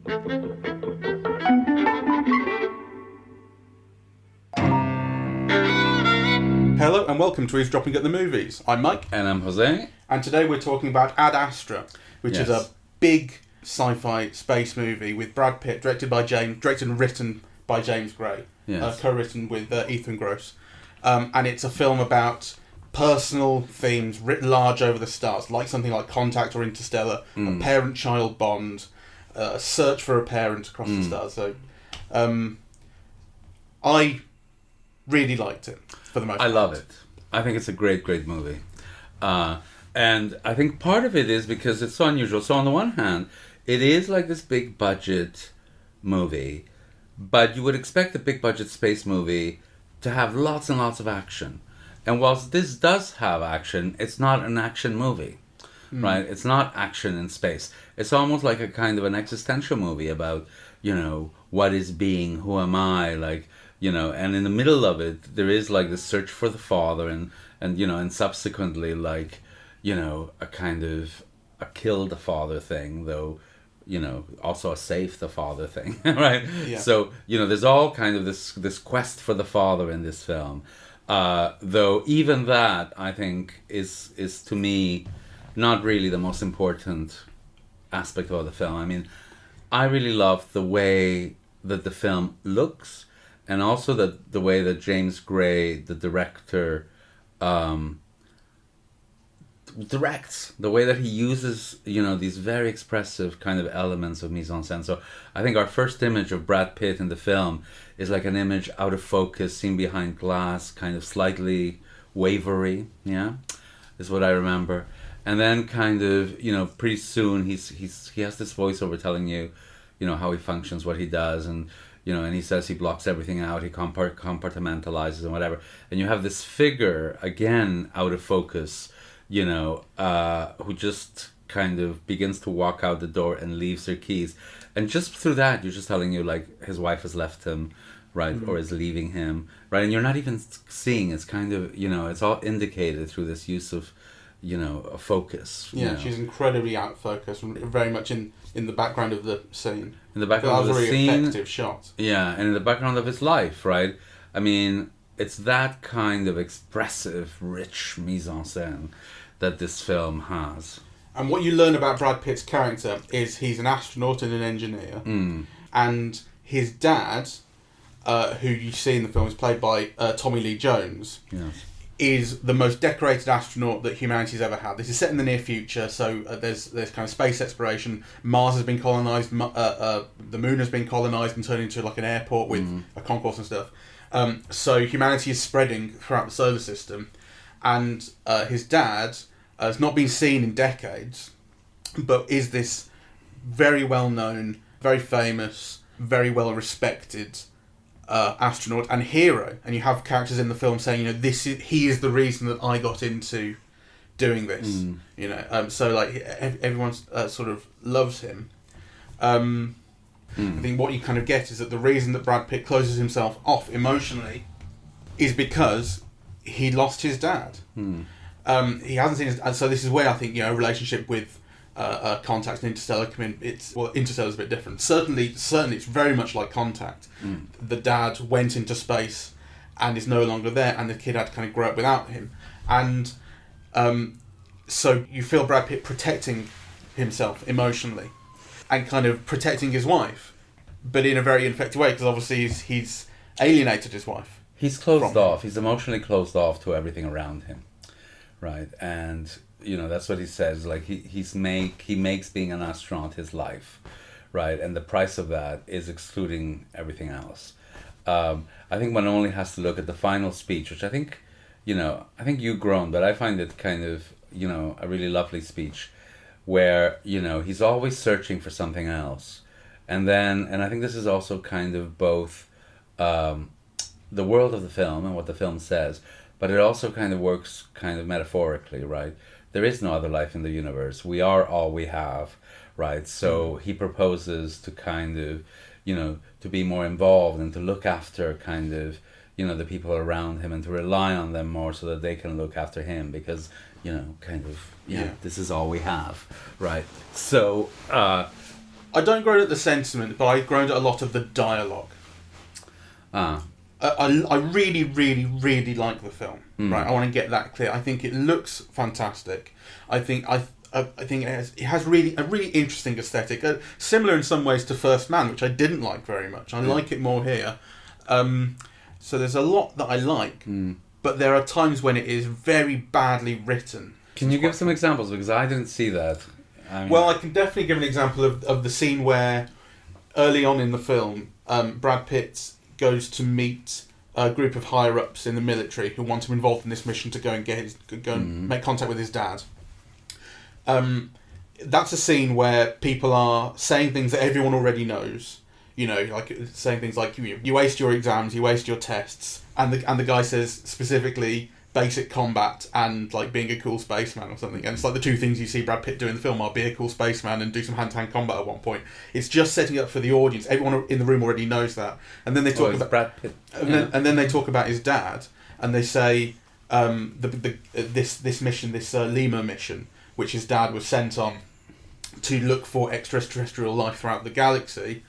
Hello and welcome to Eavesdropping at the Movies. I'm Mike. And I'm José. And today we're talking about Astra, which is a big sci-fi space movie with Brad Pitt, directed and written by James Gray, co-written with Ethan Gross. And it's a film about personal themes writ large over the stars, like something like Contact or Interstellar, a parent-child bond, a search for a parent across the stars. So, I really liked it for the most part. I love it. I think it's a great, great movie. And I think part of it is because it's so unusual. So on the one hand, it is like this big budget movie, but you would expect a big budget space movie to have lots and lots of action. And whilst this does have action, it's not an action movie, right? It's not action in space. It's almost like a kind of an existential movie about, what is being, who am I, and in the middle of it, there is like this search for the father and subsequently a kind of a kill the father thing, though, also a save the father thing, right? Yeah. So, there's all kind of this quest for the father in this film. Though even that, I think, is to me not really the most important aspect of the film. I mean, I really love the way that the film looks, and also the way that James Gray, the director, directs, the way that he uses, these very expressive kind of elements of mise en scène. So I think our first image of Brad Pitt in the film is like an image out of focus, seen behind glass, kind of slightly wavery, is what I remember. And then kind of, pretty soon he has this voiceover telling you, how he functions, what he does, and and he says he blocks everything out, he compartmentalizes and whatever. And you have this figure, again, out of focus, who just kind of begins to walk out the door and leaves her keys. And just through that, you're just telling you, his wife has left him, right, or is leaving him, right? And you're not even seeing, it's kind of, it's all indicated through this use of, a focus. Yeah, she's incredibly out of focus, very much in the background of the scene. In the background of the scene. That was a very effective shot. Yeah, and in the background of his life, right? I mean, it's that kind of expressive, rich mise en scène that this film has. And what you learn about Brad Pitt's character is he's an astronaut and an engineer. And his dad, who you see in the film, is played by Tommy Lee Jones. Yes. Is the most decorated astronaut that humanity's ever had. This is set in the near future, so there's kind of space exploration. Mars has been colonised, the moon has been colonised and turned into like an airport with a concourse and stuff. So humanity is spreading throughout the solar system, and his dad has not been seen in decades, but is this very well known, very famous, very well respected astronaut and hero. And you have characters in the film saying, he is the reason that I got into doing this. So everyone sort of loves him. I think what you kind of get is that the reason that Brad Pitt closes himself off emotionally is because he lost his dad. He hasn't seen his, and so this is where I think a relationship with Contact and Interstellar come in. Interstellar's a bit different. Certainly, it's very much like Contact. The dad went into space and is no longer there, and the kid had to kind of grow up without him. And so you feel Brad Pitt protecting himself emotionally and kind of protecting his wife, but in a very ineffective way, because obviously he's alienated his wife. He's closed off. He's emotionally closed off to everything around him, right? And that's what he says. Like he makes being an astronaut his life, right? And the price of that is excluding everything else. I think one only has to look at the final speech, which I think you groan, but I find it kind of a really lovely speech, where he's always searching for something else, and I think this is also kind of both the world of the film and what the film says, but it also kind of works kind of metaphorically, right? There is no other life in the universe. We are all we have, right? So he proposes to kind of, to be more involved and to look after kind of, the people around him and to rely on them more so that they can look after him because, this is all we have, right? So I don't groan at the sentiment, but I groaned at a lot of the dialogue. I really, really, really like the film. Right, I want to get that clear. I think it looks fantastic. I think it has really a really interesting aesthetic, similar in some ways to First Man, which I didn't like very much. I like it more here. So there's a lot that I like, but there are times when it is very badly written. Can you give some examples? Because I didn't see that. Well, I can definitely give an example of the scene where, early on in the film, Brad Pitt goes to meet a group of higher-ups in the military who want him involved in this mission to go and make contact with his dad. That's a scene where people are saying things that everyone already knows. You know, like saying things like you waste your exams, you waste your tests, and the guy says specifically basic combat and like being a cool spaceman or something. And it's like the two things you see Brad Pitt do in the film are be a cool spaceman and do some hand-to-hand combat at one point. It's just setting up for the audience. Everyone in the room already knows that. And then they talk about Brad Pitt. And then they talk about his dad, and they say this mission, this Lima mission, which his dad was sent on to look for extraterrestrial life throughout the galaxy.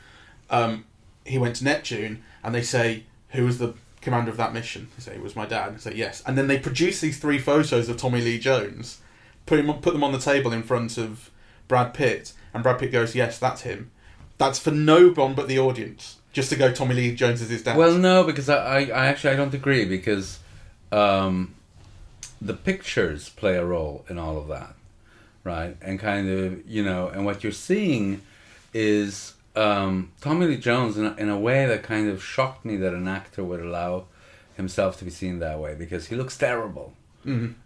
He went to Neptune, and they say, who was the commander of that mission? They say, it was my dad. They say, yes. And then they produce these 3 photos of Tommy Lee Jones, put them on the table in front of Brad Pitt, and Brad Pitt goes, yes, that's him. That's for no one but the audience, just to go Tommy Lee Jones is his dad. Well, no, because I actually don't agree, because the pictures play a role in all of that, right? And kind of, and what you're seeing is Tommy Lee Jones in a way that kind of shocked me that an actor would allow himself to be seen that way, because he looks terrible. And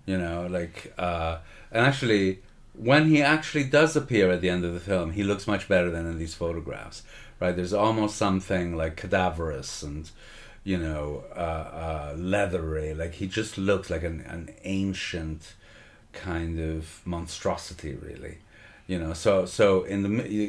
actually when he actually does appear at the end of the film, he looks much better than in these photographs, right? There's almost something like cadaverous and leathery, like he just looks like an ancient kind of monstrosity, really. So in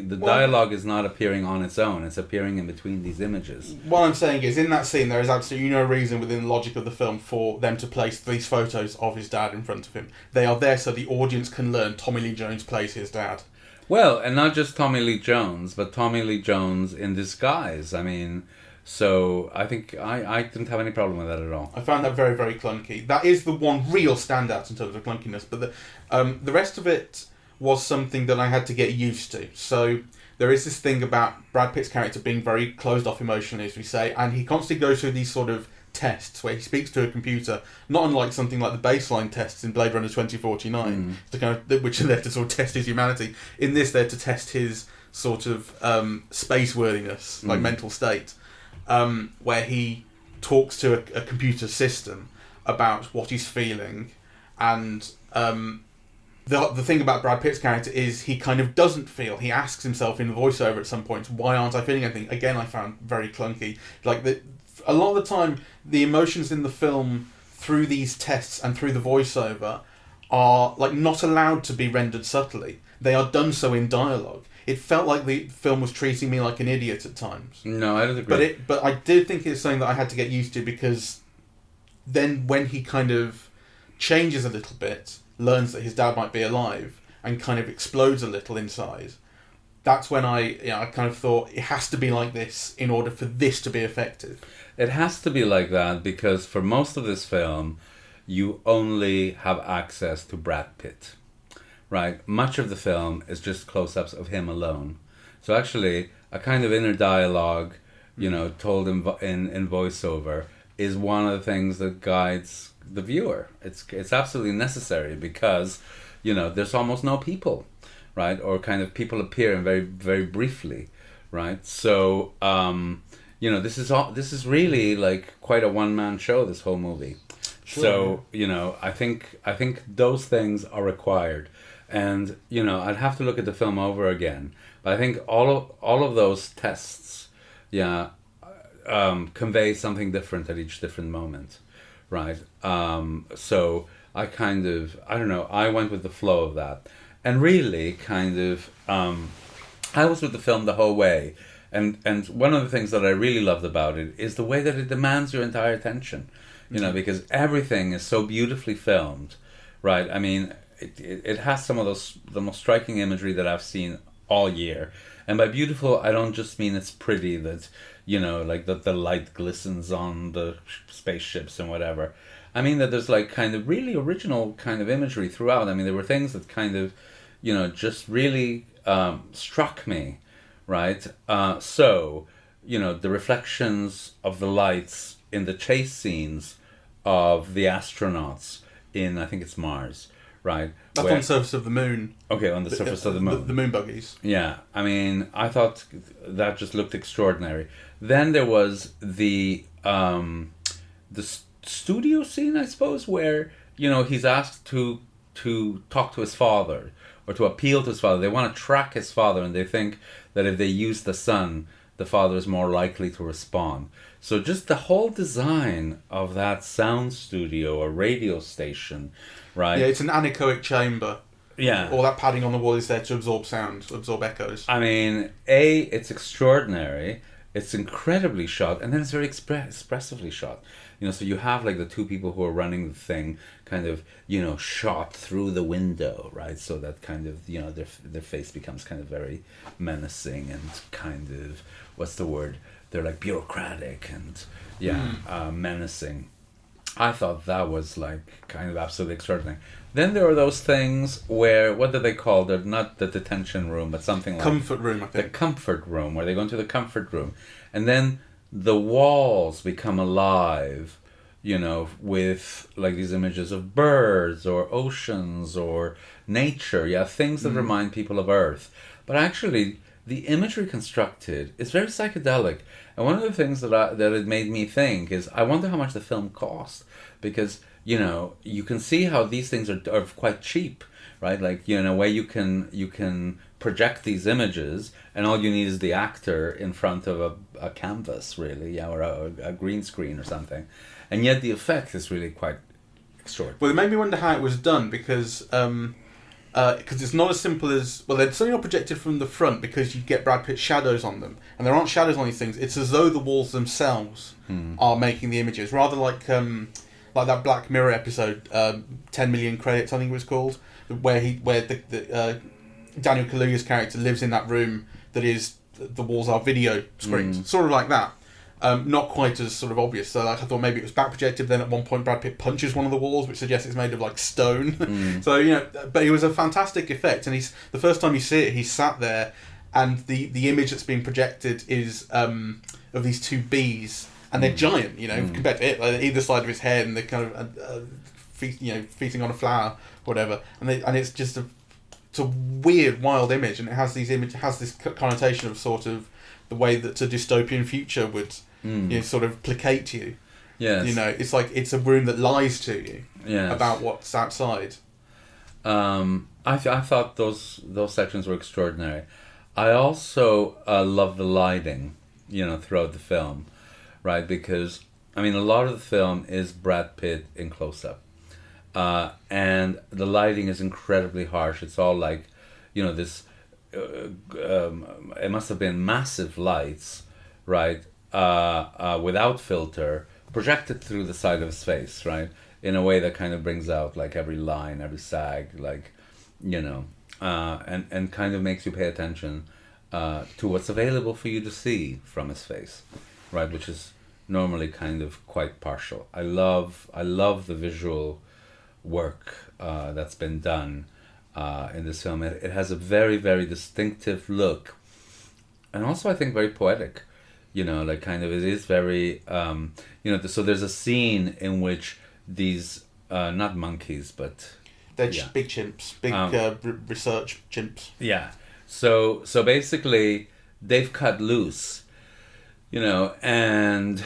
the dialogue is not appearing on its own; it's appearing in between these images. What I'm saying is, in that scene, there is absolutely no reason within the logic of the film for them to place these photos of his dad in front of him. They are there so the audience can learn Tommy Lee Jones plays his dad. Well, and not just Tommy Lee Jones, but Tommy Lee Jones in disguise. I mean, so I think I didn't have any problem with that at all. I found that very, very clunky. That is the one real standout in terms of clunkiness, but the rest of it was something that I had to get used to. So there is this thing about Brad Pitt's character being very closed off emotionally, as we say, and he constantly goes through these sort of tests where he speaks to a computer, not unlike something like the baseline tests in Blade Runner 2049, which are there to sort of test his humanity. In this, they're to test his sort of space-worthiness, like mental state, where he talks to a computer system about what he's feeling, and the thing about Brad Pitt's character is he kind of doesn't feel. He asks himself in the voiceover at some point, why aren't I feeling anything? Again, I found very clunky. A lot of the time, the emotions in the film through these tests and through the voiceover are like not allowed to be rendered subtly. They are done so in dialogue. It felt like the film was treating me like an idiot at times. No, I don't agree. But I did think it's something that I had to get used to, because then when he kind of changes a little bit, learns that his dad might be alive, and kind of explodes a little inside, that's when I kind of thought it has to be like this in order for this to be effective. It has to be like that because for most of this film, you only have access to Brad Pitt, right? Much of the film is just close-ups of him alone. So actually, a kind of inner dialogue, told in voiceover, is one of the things that guides the viewer. It's absolutely necessary because, there's almost no people, right? Or kind of people appear very, very briefly, right? So, this is really like quite a one-man show, this whole movie. Sure. So, I think those things are required. And, I'd have to look at the film over again. But I think all of those tests, convey something different at each different moment. Right. So I kind of, I don't know, I went with the flow of that. And really kind of, I was with the film the whole way. And one of the things that I really loved about it is the way that it demands your entire attention. Because everything is so beautifully filmed. Right. I mean, it has some of the most striking imagery that I've seen all year. And by beautiful, I don't just mean it's pretty, that, like that the light glistens on the spaceships and whatever. I mean that there's like kind of really original kind of imagery throughout. I mean, there were things that kind of, just really struck me, right? So, the reflections of the lights in the chase scenes of the astronauts in, I think it's Mars, right? That's on the surface of the moon. Okay, on the surface of the moon. The moon buggies. Yeah, I mean, I thought that just looked extraordinary. Then there was the studio scene, I suppose, where, he's asked to talk to his father, or to appeal to his father. They want to track his father, and they think that if they use the sun, the father is more likely to respond. So just the whole design of that sound studio or radio station, right? Yeah, it's an anechoic chamber. Yeah. All that padding on the wall is there to absorb sound, absorb echoes. I mean, it's extraordinary. It's incredibly shot, and then it's very expressively shot. So you have like the two people who are running the thing kind of, shot through the window, right? So that kind of, their face becomes kind of very menacing and kind of, what's the word? They're like bureaucratic and, menacing. I thought that was like kind of absolutely extraordinary. Then there are those things where, what do they call? They're not the detention room, but something like... Comfort room, I think. The comfort room, where they go into the comfort room. And then the walls become alive, with like these images of birds or oceans or nature. Yeah, things that remind people of Earth. But actually, the imagery constructed is very psychedelic. And one of the things that it made me think is, I wonder how much the film cost. Because, you can see how these things are quite cheap, right? Like, where you can project these images, and all you need is the actor in front of a canvas, really, or a green screen or something. And yet the effect is really quite extraordinary. Well, it made me wonder how it was done, because it's not as simple as... Well, they're certainly not projected from the front, because you get Brad Pitt shadows on them. And there aren't shadows on these things. It's as though the walls themselves are making the images. Rather like that Black Mirror episode, 10 Million Credits, I think it was called, where the Daniel Kaluuya's character lives in that room that is... The walls are video screens. Sort of like that. Not quite as sort of obvious. So like, I thought maybe it was back projected. Then at one point Brad Pitt punches one of the walls, which suggests it's made of like stone. So but it was a fantastic effect. And the first time you see it, he's sat there, and the image that's being projected is of these two bees, and they're giant. Compared to it, like, either side of his head, and they're kind of feasting on a flower, or whatever. And it's just it's a weird, wild image, and it has this connotation of sort of the way that a dystopian future would sort of placate you. Yes. It's like it's a room that lies to you about what's outside. I thought those sections were extraordinary. I also love the lighting, throughout the film, right? Because, I mean, a lot of the film is Brad Pitt in close-up. And the lighting is incredibly harsh. It's all like, this... it must have been massive lights, right? Without filter, projected through the side of his face, right? In a way that kind of brings out like every line, every sag, like, and kind of makes you pay attention to what's available for you to see from his face, right? Which is normally kind of quite partial. I love the visual work that's been done in this film. It has a very, very distinctive look, and also I think very poetic. Like kind of it is very so there's a scene in which these not monkeys, but they're big chimps, big research chimps. Yeah. So basically they've cut loose, and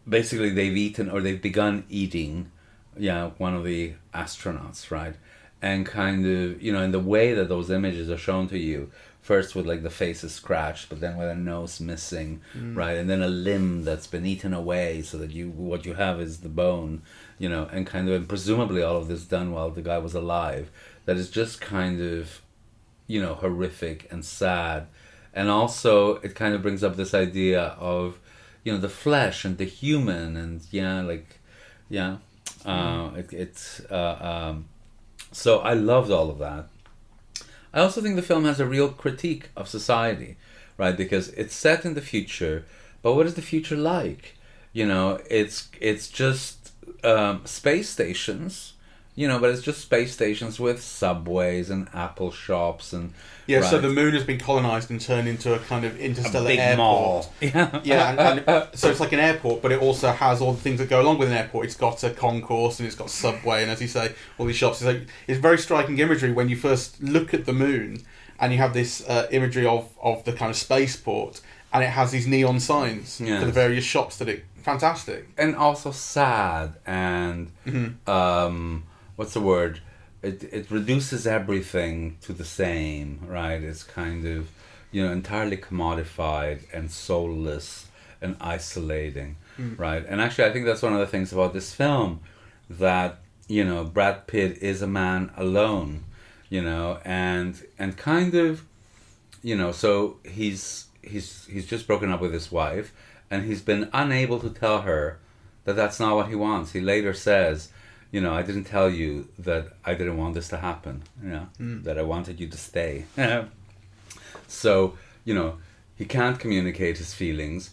basically they've eaten, or they've begun eating, one of the astronauts, right? And kind of, in the way that those images are shown to you, first with like the face is scratched, but then with a nose missing, right? And then a limb that's been eaten away, so that what you have is the bone, and kind of, and presumably all of this done while the guy was alive. That is just kind of, horrific and sad. And also it kind of brings up this idea of, the flesh and the human, and so I loved all of that. I also think the film has a real critique of society, right? Because it's set in the future, but what is the future like? You know, it's just space stations, you know, but it's just space stations with subways and Apple shops and yeah. right. So the moon has been colonized and turned into a kind of interstellar big airport. Mall. Yeah, and so it's like an airport, but it also has all the things that go along with an airport. It's got a concourse and it's got subway, and as you say, all these shops. It's very striking imagery when you first look at the moon, and you have this imagery of the kind of spaceport, and it has these neon signs Yes. for the various shops that it. Fantastic. And also sad and what's the word? It reduces everything to the same, right? It's kind of, you know, entirely commodified and soulless and isolating, right? And actually, I think that's one of the things about this film, that, you know, Brad Pitt is a man alone, you know, and kind of, you know, so he's just broken up with his wife, and he's been unable to tell her that that's not what he wants. He later says, you know, I didn't tell you that I didn't want this to happen, you know, that I wanted you to stay. So, you know, he can't communicate his feelings.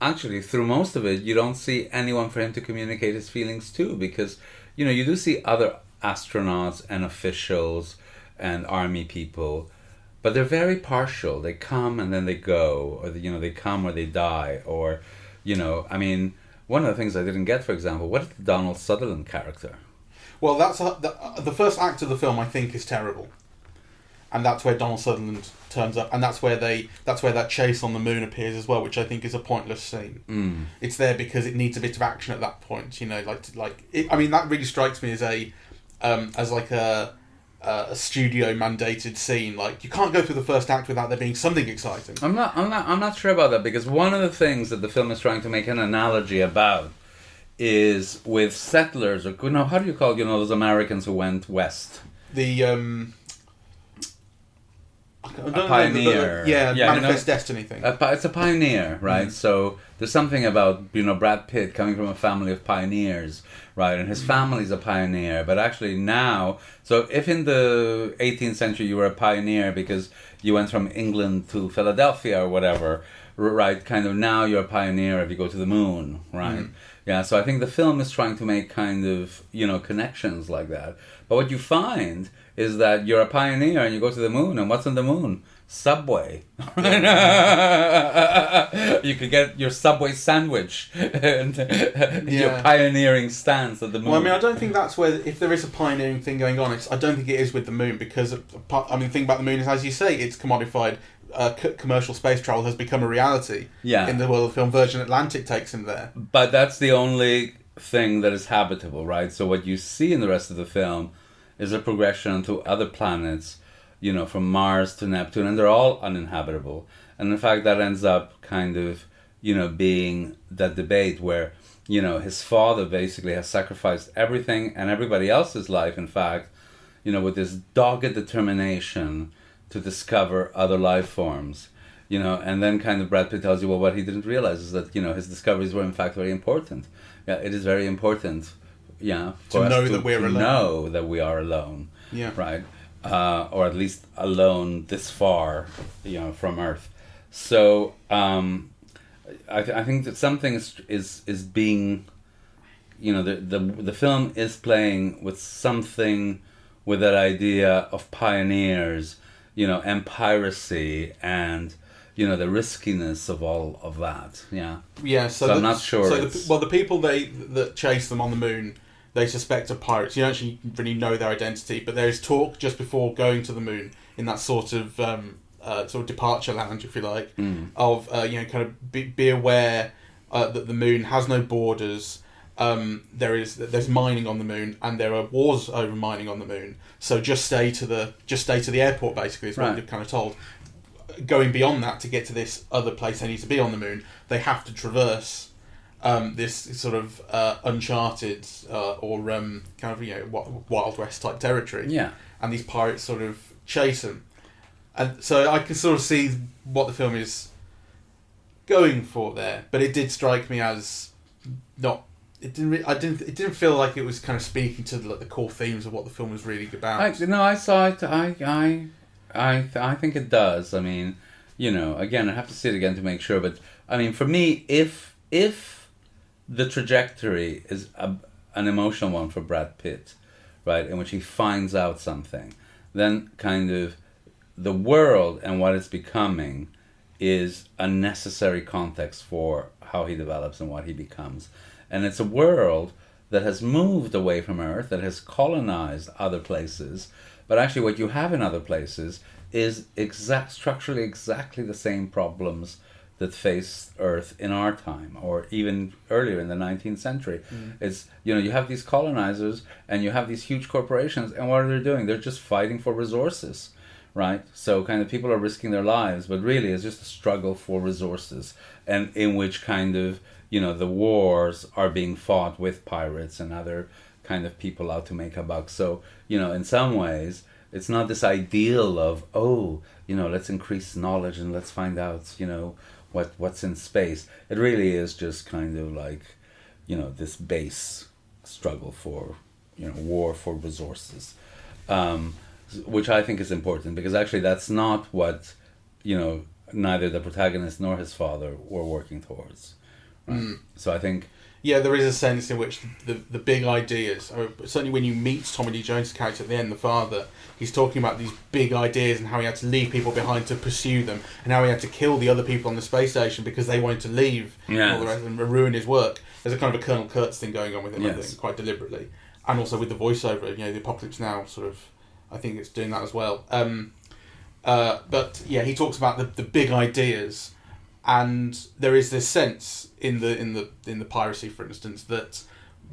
Actually, through most of it, you don't see anyone for him to communicate his feelings to, because, you know, you do see other astronauts and officials and army people, but they're very partial. They come and then they go, or, you know, they come or they die, or, you know, I mean, one of the things I didn't get, for example, what is the Donald Sutherland character? Well, that's the first act of the film. I think is terrible, and that's where Donald Sutherland turns up, and that's where that chase on the moon appears as well, which I think is a pointless scene. It's there because it needs a bit of action at that point. You know, I mean, that really strikes me as a studio mandated scene. Like, you can't go through the first act without there being something exciting. I'm not sure about that, because one of the things that the film is trying to make an analogy about is with settlers, or, you know, how do you call, you know, those Americans who went west? The a pioneer. Manifest Destiny thing. It's a pioneer, right? So there's something about, you know, Brad Pitt coming from a family of pioneers, right? And his family's a pioneer, but actually now, so if in the 18th century you were a pioneer because you went from England to Philadelphia or whatever, right? Kind of now you're a pioneer if you go to the moon, right? Yeah, so I think the film is trying to make kind of, you know, connections like that. But what you find is that you're a pioneer and you go to the moon, and what's on the moon? Subway. You could get your Subway sandwich and your pioneering stance at the moon. Well, I mean, I don't think that's where, if there is a pioneering thing going on, I don't think it is with the moon, because, I mean, the thing about the moon is, as you say, it's commodified. Commercial space travel has become a reality in the world of film. Virgin Atlantic takes him there. But that's the only thing that is habitable, right? So what you see in the rest of the film is a progression to other planets, you know, from Mars to Neptune, and they're all uninhabitable. And in fact, that ends up kind of, you know, being that debate where, you know, his father basically has sacrificed everything and everybody else's life, in fact, you know, with this dogged determination to discover other life forms, you know, and then kind of Brad Pitt tells you, well, what he didn't realize is that, you know, his discoveries were in fact very important. Yeah, it is very important, for us to know that we are alone, right, or at least alone this far, you know, from Earth. So I think that something is being, you know, the film is playing with something, with that idea of pioneers, you know, and piracy, and, you know, the riskiness of all of that. So I'm not sure. So the people that chase them on the moon, they suspect are pirates. You don't actually really know their identity, but there is talk just before going to the moon, in that sort of departure lounge, if you like, of you know, kind of be aware that the moon has no borders. There's mining on the moon, and there are wars over mining on the moon. So just stay to the airport, basically, is what you're kind of told. Going beyond that, to get to this other place they need to be on the moon, they have to traverse this sort of uncharted or kind of, you know, Wild West type territory. Yeah. And these pirates sort of chase them, and so I can sort of see what the film is going for there. But it did strike me as not. It didn't feel like it was kind of speaking to the core themes of what the film was really about. I saw it. I I think it does. I mean, again, I have to see it again to make sure. But I mean, for me, if the trajectory is an emotional one for Brad Pitt, right, in which he finds out something, then kind of the world and what it's becoming is a necessary context for how he develops and what he becomes. And it's a world that has moved away from Earth, that has colonized other places, but actually what you have in other places is structurally exactly the same problems that face Earth in our time, or even earlier in the 19th century. It's, you have these colonizers and you have these huge corporations, and what are they doing? They're just fighting for resources, right? So kind of people are risking their lives, but really it's just a struggle for resources, and in which kind of, the wars are being fought with pirates and other kind of people out to make a buck. So, in some ways, it's not this ideal of, let's increase knowledge and let's find out, what's in space. It really is just kind of like, this base struggle for, war for resources, which I think is important, because actually that's not what, neither the protagonist nor his father were working towards. Right? So I think... Yeah, there is a sense in which the big ideas, certainly when you meet Tommy Lee Jones' character at the end, the father, he's talking about these big ideas and how he had to leave people behind to pursue them, and how he had to kill the other people on the space station because they wanted to leave and all the rest and ruin his work. There's a kind of a Colonel Kurtz thing going on with him, I think, quite deliberately. And also with the voiceover, the Apocalypse Now sort of, I think it's doing that as well. But yeah, he talks about the big ideas. And there is this sense in the piracy, for instance, that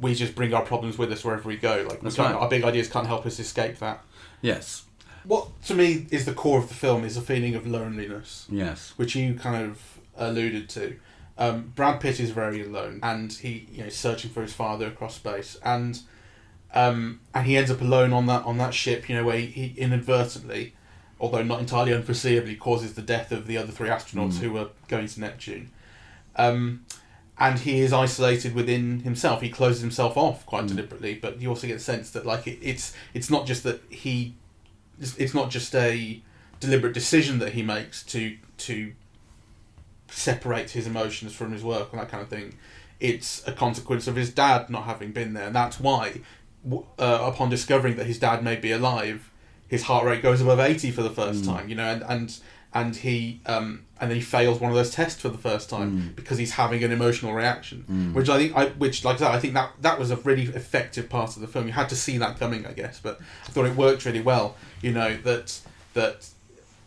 we just bring our problems with us wherever we go. Like our big ideas can't help us escape that. Yes. What to me is the core of the film is a feeling of loneliness. Yes. Which you kind of alluded to. Brad Pitt is very alone, and he is searching for his father across space, and he ends up alone on that ship. Where he inadvertently, although not entirely unforeseeably, causes the death of the other 3 astronauts who were going to Neptune. And he is isolated within himself. He closes himself off quite deliberately, but you also get the sense that it's not just that it's not just a deliberate decision that he makes to separate his emotions from his work and that kind of thing. It's a consequence of his dad not having been there, and that's why, upon discovering that his dad may be alive, his heart rate goes above 80 for the first time, and he and then he fails one of those tests for the first time because he's having an emotional reaction, which I think that was a really effective part of the film. You had to see that coming, I guess, but I thought it worked really well. That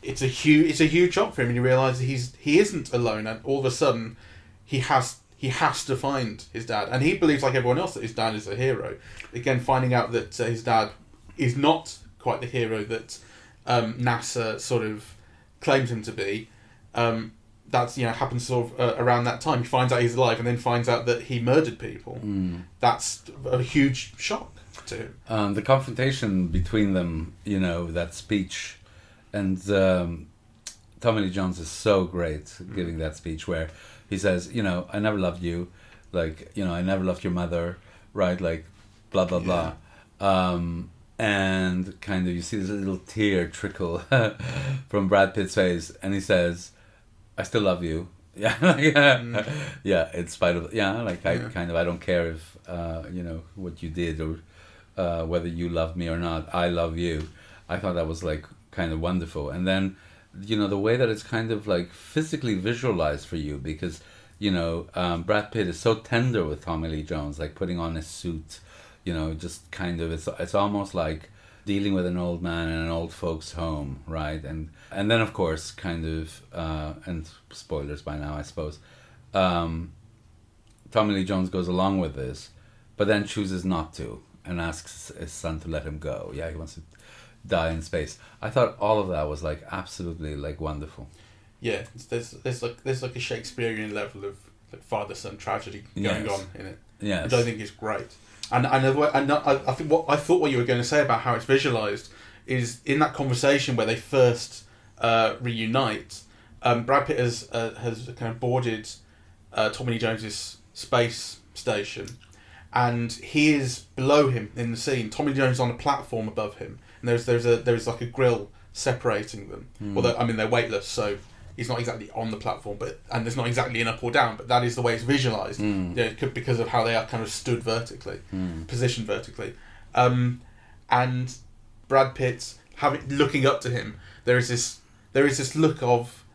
it's a huge shock for him, and he realizes he isn't alone, and all of a sudden he has to find his dad, and he believes, like everyone else, that his dad is a hero. Again, finding out that his dad is not quite the hero that NASA sort of claims him to be. That's happens sort of around that time. He finds out he's alive, and then finds out that he murdered people. That's a huge shock to him. The confrontation between them, that speech, and Tommy Lee Jones is so great giving that speech where he says, I never loved you, like, I never loved your mother, right? Like, blah blah blah. And kind of you see this little tear trickle from Brad Pitt's face, and he says, I still love you. Yeah, in spite of I don't care if what you did or whether you loved me or not, I love you. I thought that was like kind of wonderful. And then the way that it's kind of like physically visualized for you, because Brad Pitt is so tender with Tommy Lee Jones, like putting on his suit, just kind of, it's almost like dealing with an old man in an old folks home, right? And then of course kind of and spoilers by now, I suppose, Tommy Lee Jones goes along with this, but then chooses not to and asks his son to let him go. He wants to die in space. I thought all of that was like absolutely like wonderful. Yeah, there's like a Shakespearean level of like father-son tragedy going on in it. Yes. Which I think is great. And I think what you were going to say about how it's visualized is in that conversation where they first reunite. Brad Pitt has kind of boarded Tommy Lee Jones's space station, and he is below him in the scene. Tommy Lee Jones is on a platform above him, and there's like a grill separating them. Although, I mean, they're weightless, so he's not exactly on the platform, and there's not exactly an up or down, but that is the way it's visualised, because of how they are kind of stood vertically, positioned vertically. And Brad Pitt, looking up to him, there is this look of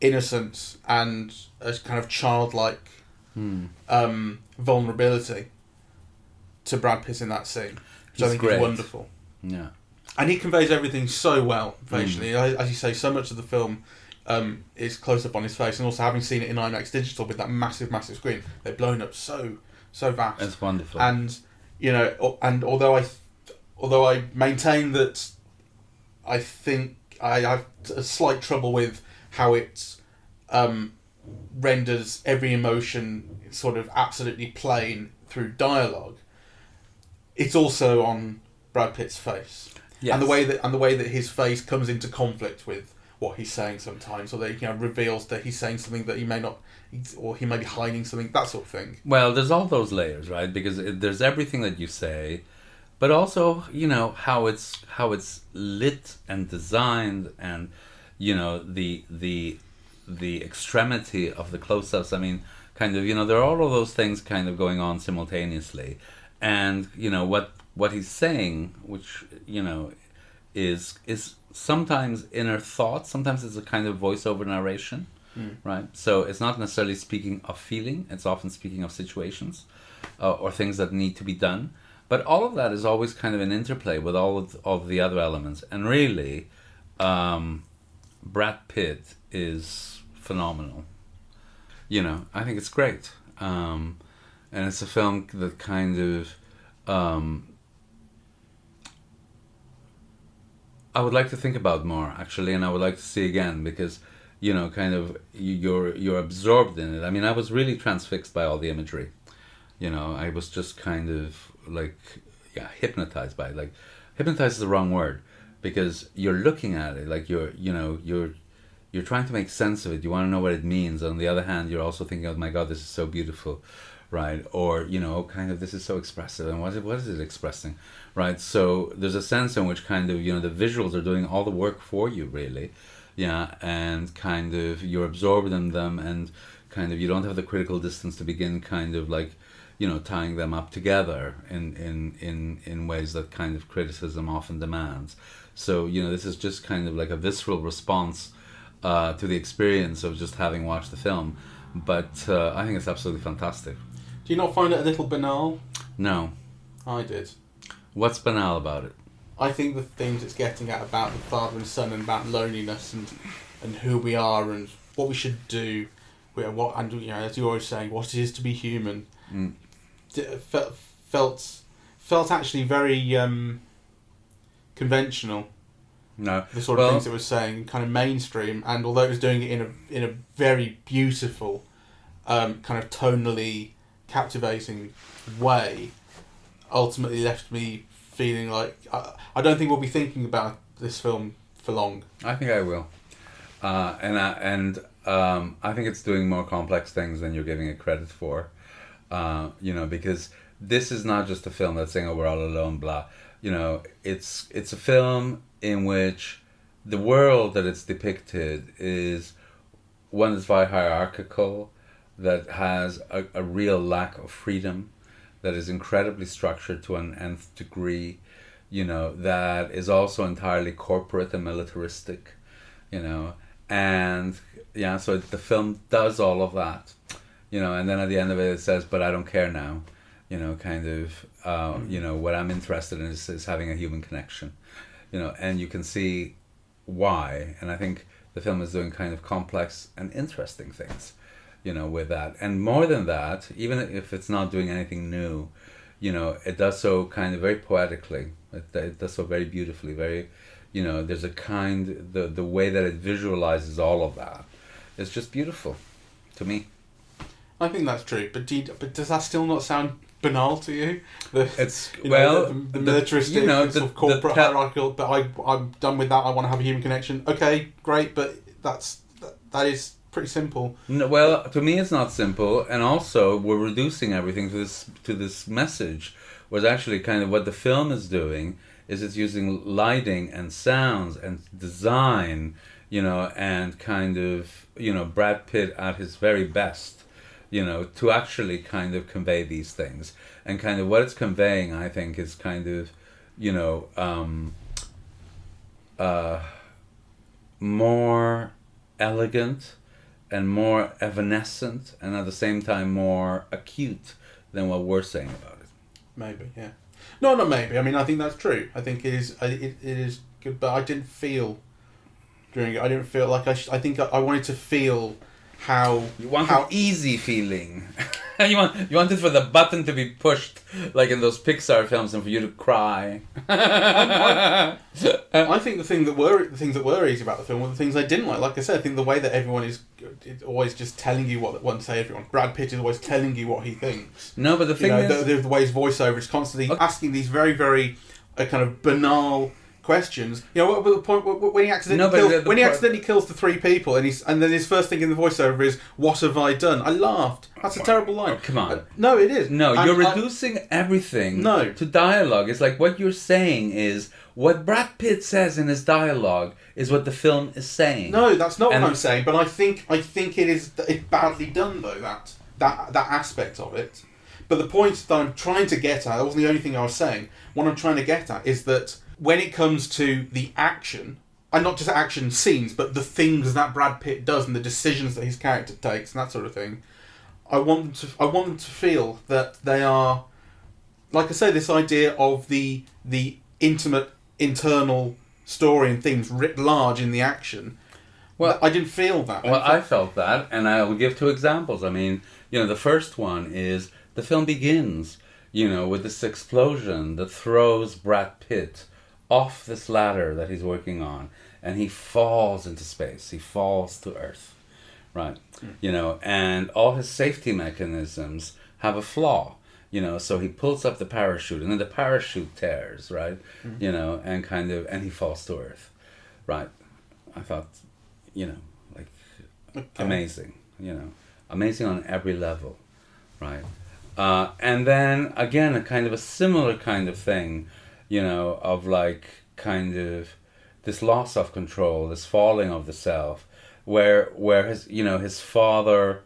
innocence and a kind of childlike vulnerability to Brad Pitt in that scene, which I think is wonderful. Yeah. And he conveys everything so well facially. As you say, so much of the film is close up on his face, and also having seen it in IMAX digital with that massive screen, they've blown up so vast. It's wonderful. And and although I maintain that I think I have a slight trouble with how it renders every emotion sort of absolutely plain through dialogue, it's also on Brad Pitt's face. Yes. And the way that his face comes into conflict with what he's saying sometimes, or that he reveals that he's saying something that he may not, or he may be hiding something, that sort of thing. Well, there's all those layers, right? Because there's everything that you say, but also how it's lit and designed, and the extremity of the close-ups. I mean, kind of there are all of those things kind of going on simultaneously, and what he's saying, which is sometimes inner thought, sometimes it's a kind of voiceover narration, right? So it's not necessarily speaking of feeling; it's often speaking of situations or things that need to be done. But all of that is always kind of an interplay with all of the other elements, and really, Brad Pitt is phenomenal. I think it's great, and it's a film that kind of. I would like to think about more, actually, and I would like to see again, because kind of you're absorbed in it. I mean, I was really transfixed by all the imagery. I was just kind of hypnotized by it. Like, hypnotized is the wrong word, because you're looking at it like you're trying to make sense of it. You want to know what it means. On the other hand, you're also thinking, oh my God, this is so beautiful, right? Or kind of, this is so expressive, and what is it expressing, right? So there's a sense in which kind of the visuals are doing all the work for you, really, and kind of you're absorbed in them, and kind of you don't have the critical distance to begin kind of like tying them up together in ways that kind of criticism often demands. So this is just kind of like a visceral response to the experience of just having watched the film, but I think it's absolutely fantastic. Do you not find it a little banal? No. I did. What's banal about it? I think the themes it's getting at about the father and son, and about loneliness, and who we are, and what we should do, and as you're always saying, what it is to be human, felt actually very conventional. No, the sort of things it was saying, kind of mainstream, and although it was doing it in a very beautiful, kind of tonally captivating way, ultimately left me feeling like I don't think we'll be thinking about this film for long. I think I will, and I think it's doing more complex things than you're giving it credit for. Because this is not just a film that's saying, "Oh, we're all alone," blah. It's a film in which the world that it's depicted is one that's very hierarchical, that has a real lack of freedom, that is incredibly structured to an nth degree, that is also entirely corporate and militaristic, and so the film does all of that, and then at the end of it says, but I don't care now, kind of, what I'm interested in is having a human connection, and you can see why, and I think the film is doing kind of complex and interesting things, with that. And more than that, even if it's not doing anything new, it does so kind of very poetically. It does so very beautifully, very, there's a kind, the way that it visualizes all of that is just beautiful to me. I think that's true, but does that still not sound banal to you? The militaristic, sort of corporate hierarchical, but I'm done with that, I want to have a human connection. Okay, great, but that is pretty simple. No, well, to me it's not simple, and also we're reducing everything to this message, whereas actually kind of what the film is doing is it's using lighting and sounds and design, and kind of, Brad Pitt at his very best, to actually kind of convey these things. And kind of what it's conveying, I think, is kind of, more elegant and more evanescent, and at the same time more acute than what we're saying about it. Maybe, yeah. No, not maybe. I mean, I think that's true. I think it is. It is good, but I didn't feel during it. I didn't feel like I think I wanted to feel how you want an easy feeling. you wanted for the button to be pushed, like in those Pixar films, and for you to cry. I think the things that were easy about the film were the things I didn't like. Like I said, I think the way that everyone is always just telling you what one say everyone. Brad Pitt is always telling you what he thinks. No, but the thing is, the way his voiceover is constantly asking these very, very kind of banal questions. What the point when he accidentally kills the 3 people, and then his first thing in the voiceover is, "What have I done?" I laughed. That's a terrible line. Oh, come on. No, it is. No, you're reducing everything to dialogue. It's like what you're saying is what Brad Pitt says in his dialogue is what the film is saying. No, that's not what I'm saying. But I think it's badly done though. That aspect of it. But the point that I'm trying to get at, that wasn't the only thing I was saying. What I'm trying to get at is that when it comes to the action, and not just action scenes, but the things that Brad Pitt does and the decisions that his character takes and that sort of thing, I want them to feel that they are, like I say, this idea of the intimate internal story and things writ large in the action. Well, I didn't feel that. Well, I felt that, and I will give 2 examples. I mean, the first one is the film begins, with this explosion that throws Brad Pitt off this ladder that he's working on, and he falls into space. He falls to Earth, right? And all his safety mechanisms have a flaw, so he pulls up the parachute, and then the parachute tears, right? And he falls to Earth, right? I thought, amazing, amazing on every level, right? And then again, a kind of a similar kind of thing, of like kind of this loss of control, this falling of the self, where his father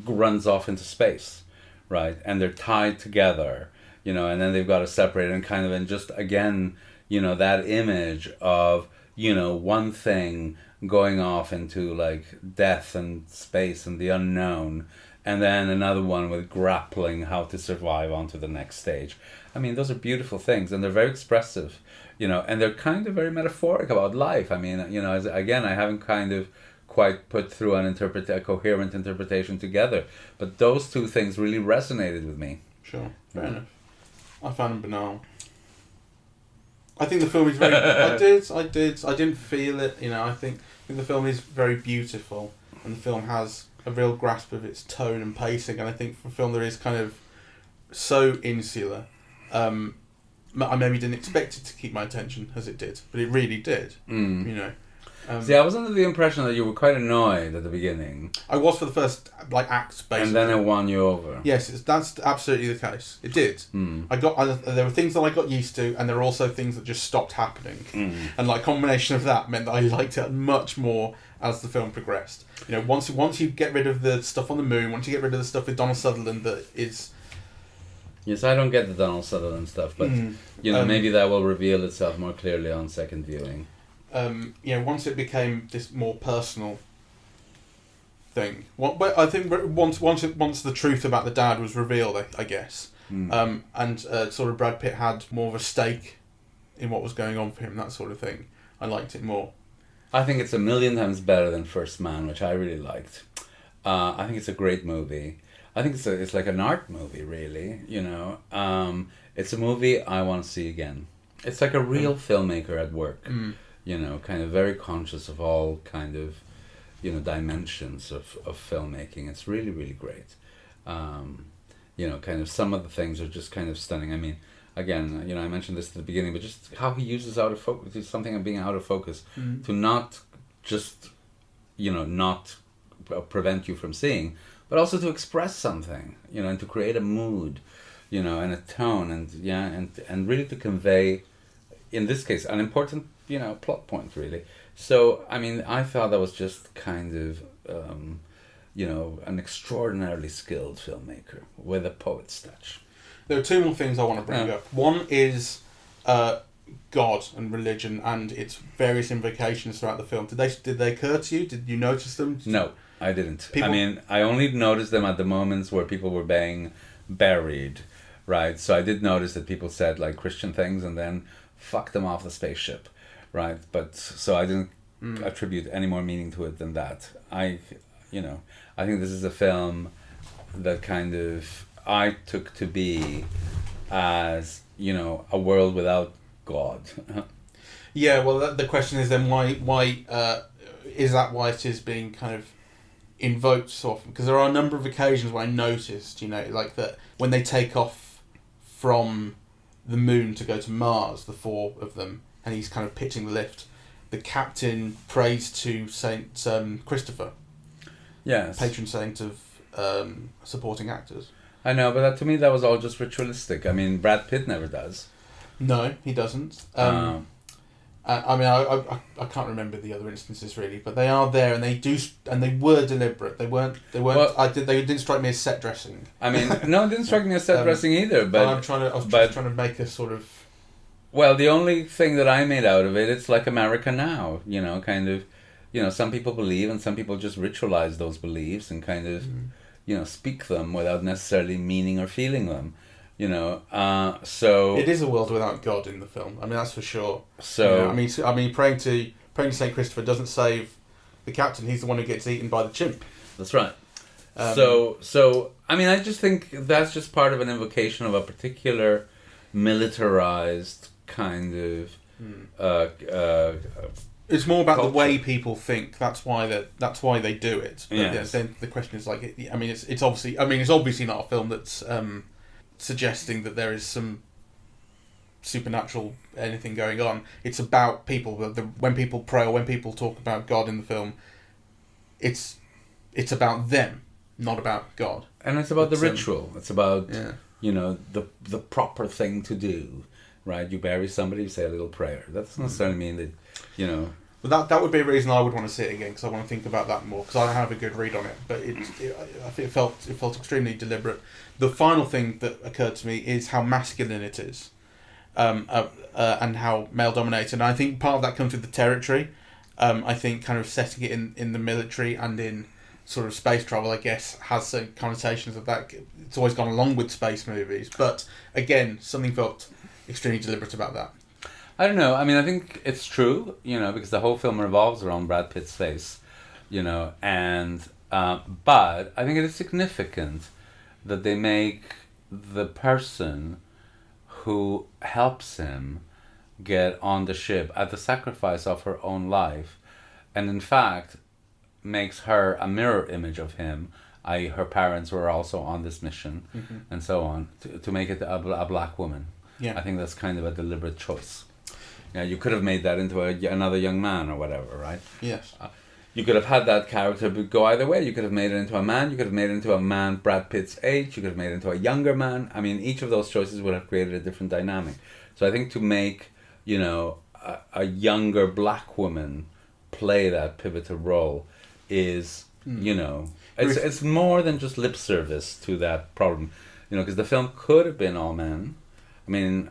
runs off into space, right? And they're tied together, and then they've got to separate and just again, that image of, one thing going off into like death and space and the unknown, and then another one with grappling how to survive onto the next stage. I mean, those are beautiful things, and they're very expressive, and they're kind of very metaphoric about life. I mean, again, I haven't kind of quite put through a coherent interpretation together, but those 2 things really resonated with me. Sure, fair enough. I found them banal. I think the film is very... I did. I didn't feel it, I think the film is very beautiful, and the film has a real grasp of its tone and pacing, and I think for a film that is kind of so insular, I maybe didn't expect it to keep my attention as it did, but it really did. See, I was under the impression that you were quite annoyed at the beginning. I was for the first act, basically. And then it won you over. Yes, that's absolutely the case. It did. There were things that I got used to, and there were also things that just stopped happening. And combination of that meant that I liked it much more as the film progressed. Once you get rid of the stuff on the moon, once you get rid of the stuff with Donald Sutherland that is... Yes, I don't get the Donald Sutherland stuff, but maybe that will reveal itself more clearly on second viewing. Once it became this more personal thing, I think once the truth about the dad was revealed, I guess, and sort of Brad Pitt had more of a stake in what was going on for him, that sort of thing, I liked it more. I think it's 1,000,000 times better than First Man, which I really liked. I think it's a great movie. I think it's like an art movie, really. It's a movie I want to see again. It's like a real filmmaker at work. Kind of very conscious of all kind of, dimensions of filmmaking. It's really, really great. Kind of some of the things are just kind of stunning. I mean, again, I mentioned this at the beginning, but just how he uses out of focus, something of being out of focus, to not just, not prevent you from seeing, but also to express something, and to create a mood, and a tone, and really to convey, in this case, an important, plot point, really. So, I mean, I thought that was just kind of, an extraordinarily skilled filmmaker with a poet's touch. There are two more things I want to bring up. One is God and religion and its various invocations throughout the film. Did they occur to you? Did you notice them? No, I didn't. I only noticed them at the moments where people were being buried, right? So I did notice that people said like Christian things and then fuck them off the spaceship, right? But so I didn't attribute any more meaning to it than that. I think this is a film that kind of I took to be as, a world without God. Yeah, well, the question is then why is that why it is being kind of invoked so often? Because there are a number of occasions where I noticed, like that when they take off from the moon to go to Mars, the four of them, and he's kind of pitching the lift, the captain prays to Saint Christopher. Yes. Patron saint of supporting actors. I know, but to me that was all just ritualistic. I mean, Brad Pitt never does. No, he doesn't. I can't remember the other instances really, but they are there, and they do, and they were deliberate. They weren't. Well, they didn't strike me as set dressing. I mean, no, it didn't strike me as set dressing either. But I was trying to make a sort of. Well, the only thing that I made out of it, it's like America now. Kind of. Some people believe, and some people just ritualize those beliefs and kind of, speak them without necessarily meaning or feeling them. So it is a world without God in the film. I mean, that's for sure. So praying to Saint Christopher doesn't save the captain. He's the one who gets eaten by the chimp. That's right. So I mean, I just think that's just part of an invocation of a particular militarized kind of. It's more about culture. the way people think. That's why they do it. But yes. Then the question is like, it's obviously not a film that's suggesting that there is some supernatural anything going on. It's about people. When people pray or when people talk about God in the film, it's about them, not about God. And it's about the ritual. It's about the proper thing to do. Right, you bury somebody, you say a little prayer. That doesn't necessarily mean that, But that would be a reason I would want to see it again, because I want to think about that more, because I don't have a good read on it. But I think it felt extremely deliberate. The final thing that occurred to me is how masculine it is, and how male dominated. And I think part of that comes with the territory. I think kind of setting it in the military and in sort of space travel, I guess, has some connotations of that. It's always gone along with space movies, but again, something felt extremely deliberate about that. I don't know. I mean, I think it's true, because the whole film revolves around Brad Pitt's face, and but I think it is significant that they make the person who helps him get on the ship at the sacrifice of her own life, and in fact makes her a mirror image of him, i.e. her parents were also on this mission, and so on, to make it a black woman. Yeah. I think that's kind of a deliberate choice. Yeah, you could have made that into another young man or whatever, right? Yes. You could have had that character go either way. You could have made it into a man. You could have made it into a man Brad Pitt's age. You could have made it into a younger man. I mean, each of those choices would have created a different dynamic. So I think to make, a younger black woman play that pivotal role is, it's more than just lip service to that problem. Because the film could have been all men. I mean,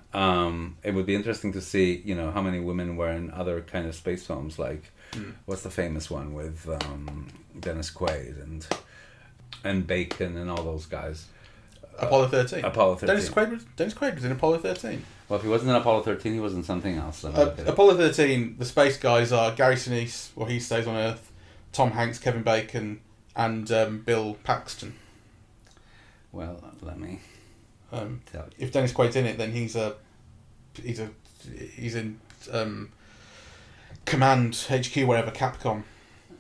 it would be interesting to see, how many women were in other kind of space films, like, what's the famous one with Dennis Quaid and Bacon and all those guys? Apollo 13. Apollo 13. Dennis Quaid was in Apollo 13. Well, if he wasn't in Apollo 13, he was in something else. Apollo 13, the space guys are Gary Sinise, or he stays on Earth, Tom Hanks, Kevin Bacon, and Bill Paxton. Well, let me... if Dennis Quaid's in it, then he's in Command HQ, wherever, Capcom.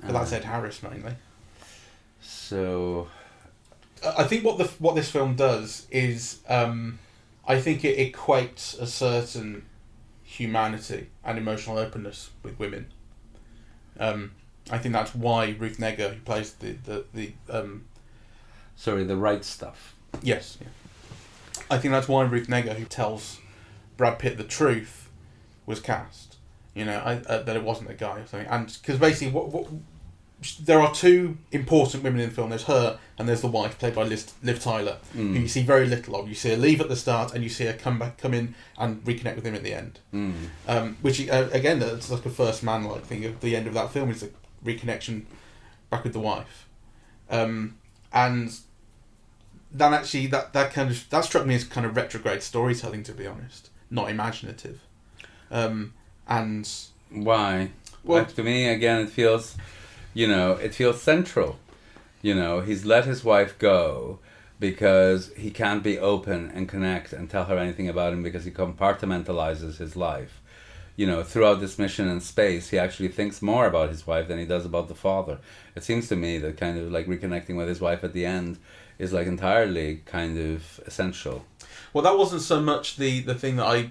But that's Ed Harris mainly. So, I think what this film does is, I think it equates a certain humanity and emotional openness with women. I think that's why Ruth Negga, who plays the the right stuff. Yes. Yeah. I think that's why Ruth Negga, who tells Brad Pitt the truth, was cast. You know, that it wasn't a guy or something. And because basically, there are two important women in the film. There's her and there's the wife, played by Liv Tyler, who you see very little of. You see her leave at the start, and you see her come in and reconnect with him at the end. Which again, that's like a first man-like thing. At the end of that film is the reconnection back with the wife, and then actually that struck me as kind of retrograde storytelling, to be honest, not imaginative. And why? Well, to me, again, it feels central. You know, he's let his wife go because he can't be open and connect and tell her anything about him, because he compartmentalizes his life. You know, throughout this mission in space, he actually thinks more about his wife than he does about the father. It seems to me that kind of like reconnecting with his wife at the end is like entirely kind of essential. Well, that wasn't so much the thing that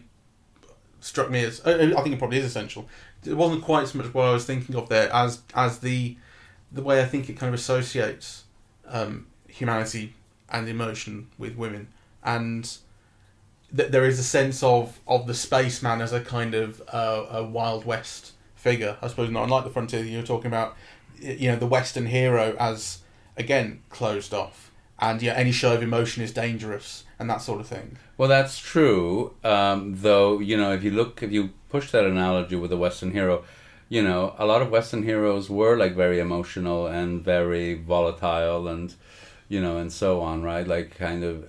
struck me as, I think it probably is essential. It wasn't quite so much what I was thinking of there as the way I think it kind of associates humanity and emotion with women, and there is a sense of the spaceman as a kind of a Wild West figure, I suppose, not unlike the Frontier that you were talking about. You know, the Western hero as, again, closed off, and any show of emotion is dangerous and that sort of thing. Well, that's true. Though, you know, if you push that analogy with the Western hero, you know, a lot of Western heroes were like very emotional and very volatile, and you know, and so on, right? Like kind of,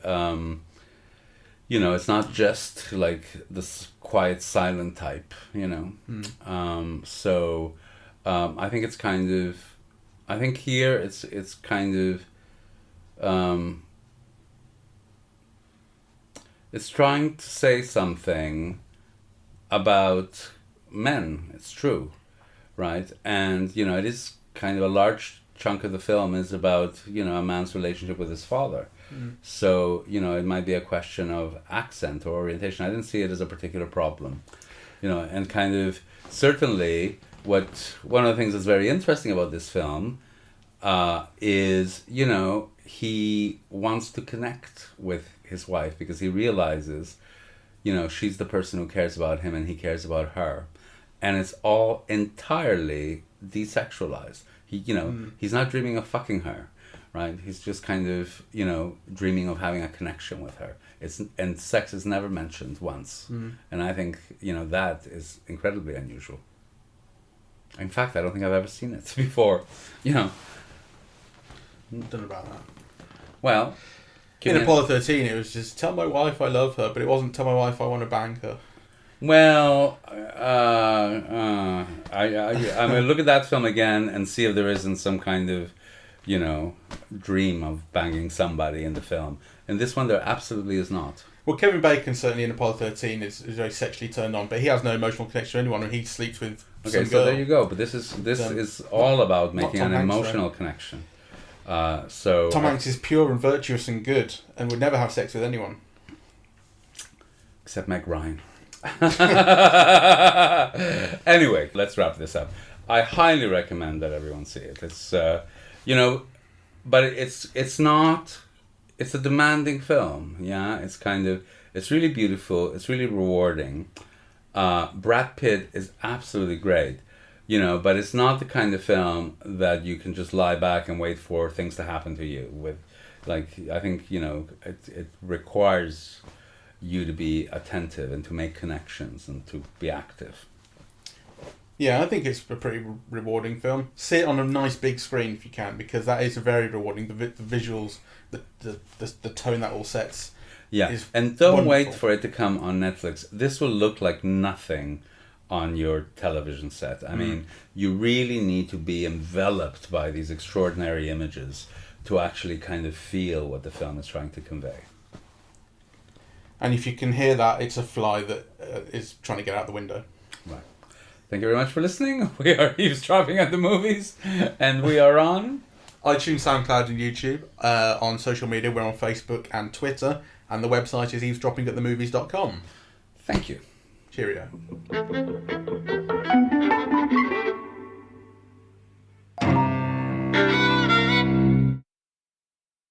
you know, it's not just like this quiet, silent type, you know. So I think it's kind of, I think here it's kind of, it's trying to say something about men. It's true, right? And you know, it is kind of a large chunk of the film is about, you know, a man's relationship with his father. So, you know, it might be a question of accent or orientation. I didn't see it as a particular problem, you know, and kind of certainly one of the things that's very interesting about this film is, you know, he wants to connect with his wife because he realizes, you know, she's the person who cares about him and he cares about her. And it's all entirely desexualized. He, you know, he's not dreaming of fucking her, right? He's just kind of, you know, dreaming of having a connection with her. And sex is never mentioned once. And I think, you know, that is incredibly unusual. In fact, I don't think I've ever seen it before, you know. Don't know about that. Well, in Apollo 13, it was just, tell my wife I love her, but it wasn't tell my wife I want to bang her. Well, I mean, look at that film again and see if there isn't some kind of, you know, dream of banging somebody in the film. In this one, there absolutely is not. Well, Kevin Bacon certainly in Apollo 13 is very sexually turned on, but he has no emotional connection to anyone, and he sleeps with some girl. There you go. But this is all about making an emotional connection. So Tom Hanks is pure and virtuous and good, and would never have sex with anyone, except Meg Ryan. Anyway, let's wrap this up. I highly recommend that everyone see it. It's you know, but it's not. It's a demanding film. Yeah, it's really beautiful. It's really rewarding. Brad Pitt is absolutely great. You know, but it's not the kind of film that you can just lie back and wait for things to happen to you. With, like, I think, you know, it requires you to be attentive and to make connections and to be active. Yeah, I think it's a pretty rewarding film. See it on a nice big screen if you can, because that is very rewarding. The visuals, the tone that all sets. Yeah, and don't wonderful. wait for it to come on Netflix. This will look like nothing on your television set. I mean, you really need to be enveloped by these extraordinary images to actually kind of feel what the film is trying to convey. And if you can hear that, it's a fly that is trying to get out the window. Right. Thank you very much for listening. We are Eavesdropping at the Movies, and we are on iTunes, SoundCloud, and YouTube. On social media, we're on Facebook and Twitter, and the website is eavesdroppingatthemovies.com. Thank you. Cheerio.